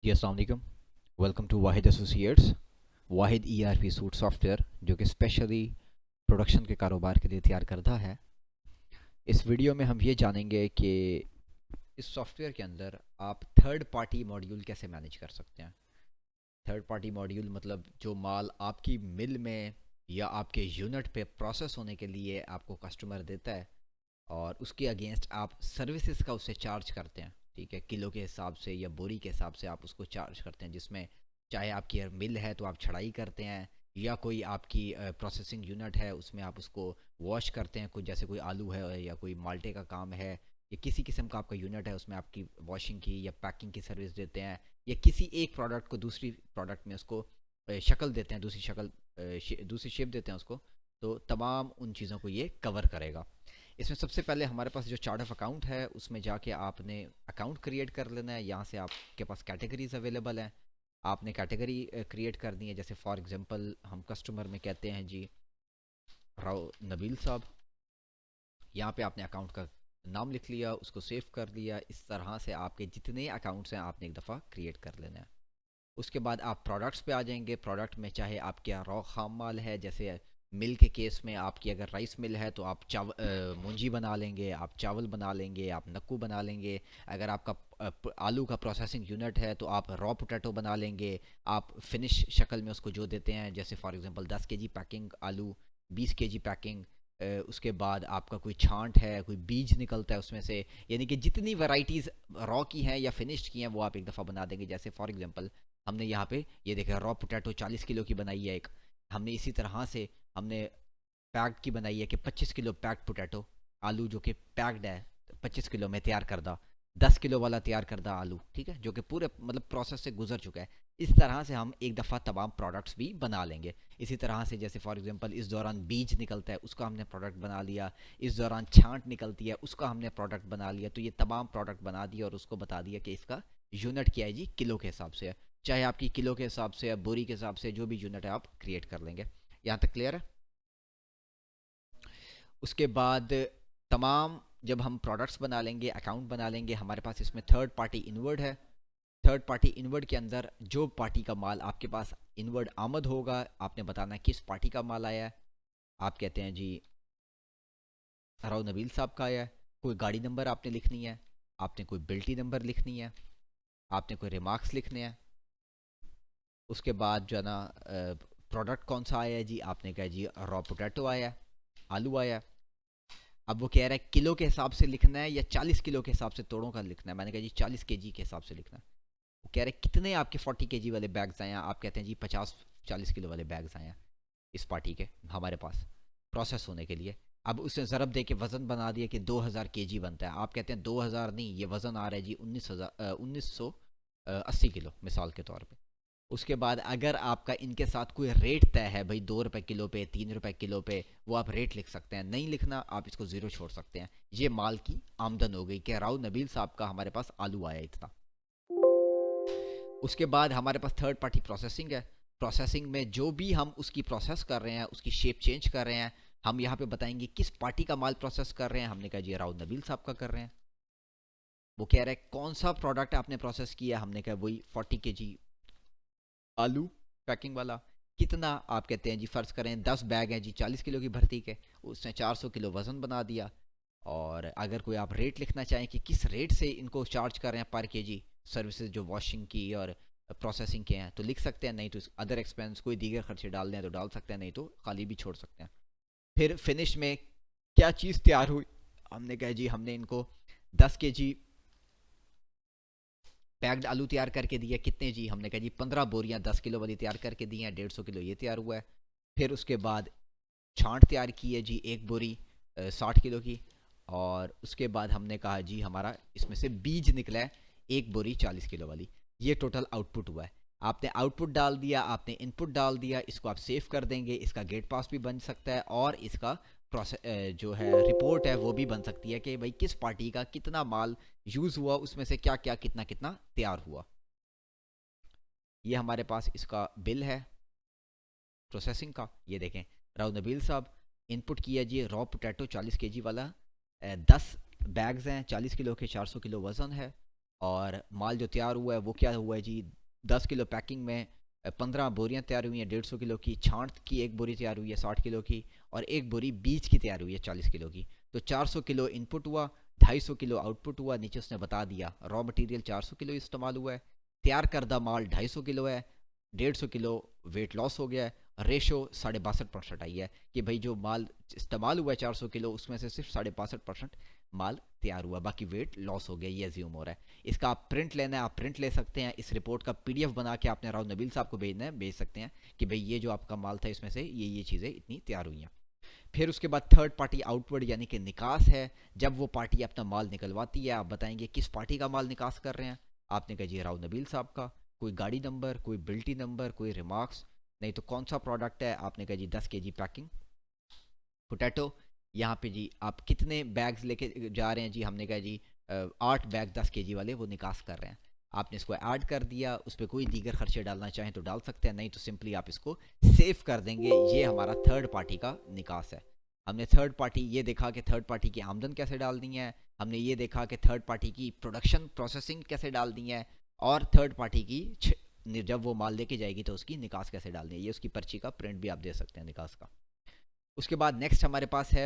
जी अस्सलाम वालेकुम। Welcome to Wahid associates. Wahid ERP suite software जो कि स्पेशली प्रोडक्शन के कारोबार के लिए तैयार करता है। इस वीडियो में हम ये जानेंगे कि इस सॉफ्टवेयर के अंदर आप थर्ड पार्टी मॉड्यूल कैसे मैनेज कर सकते हैं। थर्ड पार्टी मॉड्यूल मतलब जो माल आपकी मिल में या आपके यूनिट पे प्रोसेस होने के लिए आपको कस्टमर देता है और उसके अगेंस्ट आप सर्विसेज का उससे चार्ज करते हैं। ठीक है, किलो के हिसाब से या बोरी के हिसाब से आप उसको चार्ज करते हैं, जिसमें चाहे आपकी मिल है तो आप छड़ाई करते हैं या कोई आपकी प्रोसेसिंग यूनिट है उसमें आप उसको वॉश करते हैं। कुछ जैसे कोई आलू है या कोई माल्टे का काम है या किसी किस्म का आपका यूनिट है उसमें आपकी वॉशिंग की या पैकिंग की सर्विस देते हैं या किसी एक प्रोडक्ट को दूसरी प्रोडक्ट में उसको शक्ल देते हैं, दूसरी शक्ल दूसरी शेप देते हैं उसको। तो तमाम उन चीज़ों को ये कवर करेगा। इसमें सबसे पहले हमारे पास जो चार्ट ऑफ अकाउंट है उसमें जाके आपने अकाउंट क्रिएट कर लेना है। यहाँ से आपके पास कैटेगरीज अवेलेबल हैं, आपने कैटेगरी क्रिएट करनी है। जैसे फॉर एग्जांपल हम कस्टमर में कहते हैं जी राव नबील साहब। यहाँ पे आपने अकाउंट का नाम लिख लिया, उसको सेव कर लिया। इस तरह से आपके जितने अकाउंट्स हैं आपने एक दफ़ा क्रिएट कर लेना है। उसके बाद आप प्रोडक्ट्स पे आ जाएंगे। प्रोडक्ट में चाहे आपके रॉ खाम माल है, जैसे मिल के केस में आपकी अगर राइस मिल है तो आप मूंजी बना लेंगे, आप चावल बना लेंगे, आप नक्कू बना लेंगे। अगर आपका आलू का प्रोसेसिंग यूनिट है तो आप रॉ पोटैटो बना लेंगे। आप फिनिश शक्ल में उसको जो देते हैं, जैसे फॉर एग्जांपल 10 kg पैकिंग आलू, 20 kg पैकिंग। उसके बाद आपका कोई छांट है, कोई बीज निकलता है उसमें से, यानी कि जितनी वैरायटीज़ रॉ की हैं या फिनिश्ड की हैं वो आप एक दफ़ा बना देंगे। जैसे फॉर एग्जांपल हमने यहाँ पे ये देखा रॉ पोटैटो 40 किलो की बनाई है एक। हमने इसी तरह से हमने पैक्ड की बनाई है कि 25 किलो पैक्ड पोटैटो, आलू जो कि पैक्ड है 25 किलो में तैयार करदा, 10 किलो वाला तैयार करदा आलू, ठीक है, जो कि पूरे मतलब प्रोसेस से गुजर चुका है। इस तरह से हम एक दफ़ा तमाम प्रोडक्ट्स भी बना लेंगे। इसी तरह से जैसे फॉर एग्जांपल इस दौरान बीज निकलता है उसका हमने प्रोडक्ट बना लिया, इस दौरान छांट निकलती है उसका हमने प्रोडक्ट बना लिया। तो ये तमाम प्रोडक्ट बना दिया और उसको बता दिया कि इसका यूनिट क्या है जी, किलो के हिसाब से है। चाहे आपकी किलो के हिसाब से या बोरी के हिसाब से जो भी यूनिट है आप क्रिएट कर लेंगे। यहाँ तक क्लियर है। उसके बाद तमाम जब हम प्रोडक्ट्स बना लेंगे, अकाउंट बना लेंगे, हमारे पास इसमें थर्ड पार्टी इनवर्ड है। थर्ड पार्टी इनवर्ड के अंदर जो पार्टी का माल आपके पास इनवर्ड आमद होगा आपने बताना है किस पार्टी का माल आया है। आप कहते हैं जी राव नबील साहब का आया है। कोई गाड़ी नंबर आपने लिखनी है, आपने कोई बिल्टी नंबर लिखनी है, आपने कोई रिमार्क्स लिखने हैं। उसके बाद जो है ना प्रोडक्ट कौन सा आया है जी, आपने कहा जी रॉ पोटैटो आया है, आलू आया है। अब वो कह रहा है किलो के हिसाब से लिखना है या 40 किलो के हिसाब से तोड़ों का लिखना है। मैंने कहा जी 40 kg के हिसाब से लिखना है। वो कह रहे हैं कितने आपके 40 kg वाले बैग्स आए हैं। आप कहते हैं जी 50-40 किलो वाले बैग्स आए हैं इस पार्टी के हमारे पास प्रोसेस होने के लिए। अब उसने ज़रब दे के वज़न बना दिया कि 2000 kg बनता है। आप कहते हैं 2000 नहीं, ये वज़न आ रहा है जी 1980 किलो मिसाल के तौर पे। उसके बाद अगर आपका इनके साथ कोई रेट तय है भाई, 2 रुपए किलो पे, 3 रुपए किलो पे, वो आप रेट लिख सकते हैं। नहीं लिखना आप इसको ज़ीरो छोड़ सकते हैं। ये माल की आमदन हो गई कि राव नबील साहब का हमारे पास आलू आया इतना। उसके बाद हमारे पास थर्ड पार्टी प्रोसेसिंग है। प्रोसेसिंग में जो भी हम उसकी प्रोसेस कर रहे हैं, उसकी शेप चेंज कर रहे हैं, हम यहाँ पे बताएंगे किस पार्टी का माल प्रोसेस कर रहे हैं। हमने कहा जी राव नबील साहब का कर रहे हैं। वो कह रहे हैं कौन सा प्रोडक्ट आपने प्रोसेस किया, हमने कहा वही 40 kg आलू पैकिंग वाला। कितना, आप कहते हैं जी फ़र्ज़ करें 10 बैग हैं जी 40 किलो की भर्ती के, उसने 400 किलो वज़न बना दिया। और अगर कोई आप रेट लिखना चाहें कि किस रेट से इनको चार्ज कर रहे हैं पर केजी, सर्विसेज जो वॉशिंग की और प्रोसेसिंग के हैं, तो लिख सकते हैं। नहीं तो अदर एक्सपेंस कोई दीगर खर्चे डालने हैं तो डाल सकते हैं, नहीं तो खाली भी छोड़ सकते हैं। फिर फिनिश में क्या चीज़ तैयार हुई, हमने कहा जी हमने इनको 10 kg पैक्ड आलू तैयार करके दिया। कितने जी, हमने कहा जी 15 बोरियां 10 किलो वाली तैयार करके दी हैं, 150 किलो ये तैयार हुआ है। फिर उसके बाद छांट तैयार की है जी 1 बोरी 60 किलो की। और उसके बाद हमने कहा जी हमारा इसमें से बीज निकला है 1 बोरी 40 किलो वाली। ये टोटल आउटपुट हुआ है। आपने आउटपुट डाल दिया, आपने इनपुट डाल दिया, इसको आप सेव कर देंगे। इसका गेट पास भी बन सकता है और इसका प्रोसेस जो है रिपोर्ट है वो भी बन सकती है कि भाई किस पार्टी का कितना माल यूज़ हुआ, उसमें से क्या क्या कितना कितना तैयार हुआ। ये हमारे पास इसका बिल है प्रोसेसिंग का। ये देखें राव नबील साहब इनपुट किया जी रॉ पोटैटो 40 kg वाला, 10 बैग्स हैं 40 किलो के, 400 किलो वज़न है। और माल जो तैयार हुआ है वो क्या हुआ है जी, 10 किलो पैकिंग में 15 बोरियां तैयार हुई हैं 150 किलो की, छांट की एक बोरी तैयार हुई है 60 किलो की, और एक बोरी बीज की तैयार हुई है 40 किलो की। तो 400 किलो इनपुट हुआ, 250 किलो आउटपुट हुआ। नीचे उसने बता दिया रॉ मटेरियल 400 किलो इस्तेमाल हुआ है, तैयार करदा माल 250 किलो है, 150 किलो वेट लॉस हो गया है, रेशो 62.5% आई है कि भाई जो माल इस्तेमाल हुआ है 400 किलो उसमें से सिर्फ 62.5% माल तैयार हुआ, बाकी वेट लॉस हो गया, ये एज्यूम हो रहा है। इसका आप प्रिंट लेना है, आप प्रिंट ले सकते हैं। इस रिपोर्ट का पीडीएफ बना के आपने राव नबील साहब को भेजना है, भेज सकते हैं कि भाई ये जो आपका माल था इसमें से ये चीज़ें इतनी तैयार हुई हैं। फिर उसके बाद थर्ड पार्टी आउटवर्ड यानी कि निकास है। जब वो पार्टी अपना माल निकलवाती है, आप बताएंगे किस पार्टी का माल निकास कर रहे हैं। आपने कहा जी राव नबील साहब का, कोई गाड़ी नंबर, कोई बिल्टी नंबर, कोई रिमार्क्स, नहीं तो कौन सा प्रोडक्ट है। आपने कहा जी 10 kg पैकिंग पोटैटो। यहाँ पे जी आप कितने बैग्स लेके जा रहे हैं जी, हमने कहा जी 8 बैग 10 kg वाले वो निकास कर रहे हैं। आपने इसको ऐड कर दिया, उस पर कोई दीगर खर्चे डालना चाहें तो डाल सकते हैं, नहीं तो सिंपली आप इसको सेव कर देंगे। ये हमारा थर्ड पार्टी का निकास है। हमने थर्ड पार्टी ये देखा कि थर्ड पार्टी की आमदन कैसे डालनी है, हमने ये देखा कि थर्ड पार्टी की प्रोडक्शन प्रोसेसिंग कैसे डालनी है, और थर्ड पार्टी की जब वो माल लेके जाएगी तो उसकी निकास कैसे डालनी है। ये उसकी पर्ची का प्रिंट भी आप दे सकते हैं निकास का। उसके बाद नेक्स्ट हमारे पास है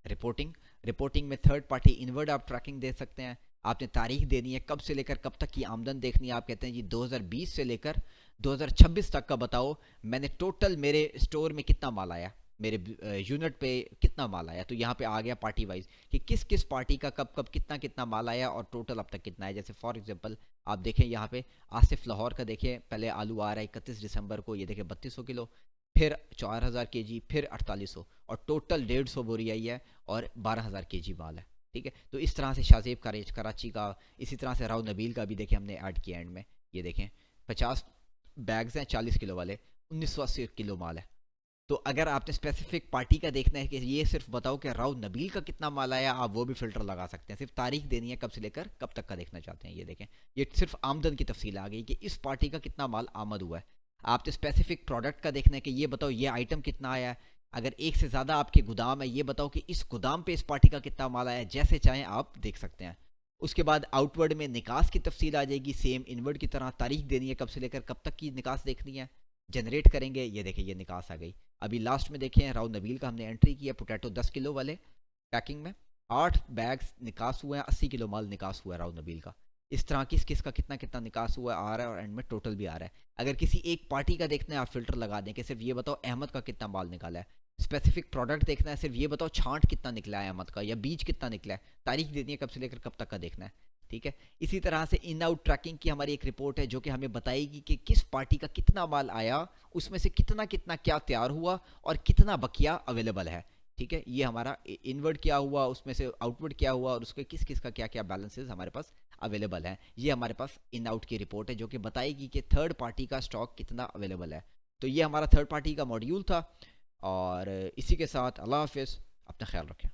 रिपोर्टिंग। रिपोर्टिंग में थर्ड पार्टी इनवर्ड आप ट्रैकिंग दे सकते हैं। आपने तारीख देनी है, कब से लेकर कब तक की आमदन देखनी है। आप कहते हैं जी 2020 से लेकर 2026 तक का बताओ मैंने टोटल मेरे स्टोर में कितना माल आया, मेरे यूनिट पे कितना माल आया। तो यहाँ पे आ गया पार्टी वाइज कि किस किस पार्टी का कब कब कितना कितना माल आया और टोटल अब तक कितना है। जैसे फॉर एग्जांपल आप देखें यहाँ पे आसिफ लाहौर का देखें, पहले आलू आ रहा है 31 दिसंबर को, ये देखें 3200 किलो, फिर 4000 kg, फिर 4800, और टोटल 150 बोरी आई है और 12000 kg माल है। ठीक है, तो इस तरह से शाहजेब कराची का, इसी तरह से राव नबील का भी देखें हमने ऐड किया एंड में। ये देखें 50 बैग्स हैं 40 किलो वाले, 1980 किलो माल है। तो अगर आपने स्पेसिफिक पार्टी का देखना है कि ये सिर्फ बताओ कि राव नबील का कितना माल आया, आप वो भी फिल्टर लगा सकते हैं। सिर्फ तारीख देनी है कब से लेकर कब तक का देखना चाहते हैं। ये देखें ये सिर्फ आमदन की तफसील आ गई कि इस पार्टी का कितना माल आमद हुआ है। आपने स्पेसिफिक प्रोडक्ट का देखना है कि ये बताओ ये आइटम कितना आया है। अगर एक से ज़्यादा आपके गोदाम है, ये बताओ कि इस गोदाम पे इस पार्टी का कितना माल आया है। जैसे चाहें आप देख सकते हैं। उसके बाद आउटवर्ड में निकास की तफसील आ जाएगी, सेम इनवर्ड की तरह तारीख देनी है कब से लेकर कब तक की निकास देखनी है। जनरेट करेंगे, ये देखिए ये निकास आ गई। अभी लास्ट में देखें राव नबील का हमने एंट्री किया, पोटैटो 10 किलो वाले पैकिंग में 8 बैग्स निकास हुए हैं, 80 किलो माल निकास हुआ है राव नबील का। इस तरह किस किस का कितना कितना निकास हुआ आ रहा है और एंड में टोटल भी आ रहा है। अगर किसी एक पार्टी का देखना है आप फिल्टर लगा दें कि सिर्फ ये बताओ अहमद का कितना माल निकाला है। स्पेसिफिक प्रोडक्ट देखना है, सिर्फ ये बताओ छांट कितना निकला है अहमद का, या बीज कितना निकला है। तारीख देनी है कब से लेकर कब तक का देखना है। ठीक है, इसी तरह से इन आउट ट्रैकिंग की हमारी एक रिपोर्ट है जो कि हमें बताएगी कि किस पार्टी का कितना माल आया, उसमें से कितना कितना क्या तैयार हुआ और कितना बकिया अवेलेबल है। ठीक है, ये हमारा इनवर्ड क्या हुआ, उसमें से आउटवर्ड क्या हुआ, और उसके किस किस का क्या क्या बैलेंसेस हमारे पास अवेलेबल है। ये हमारे पास इन आउट की रिपोर्ट है जो कि बताएगी कि थर्ड पार्टी का स्टॉक कितना अवेलेबल है। तो ये हमारा थर्ड पार्टी का मॉड्यूल था, और इसी के साथ अल्लाह हाफिज़, अपना ख्याल रखें।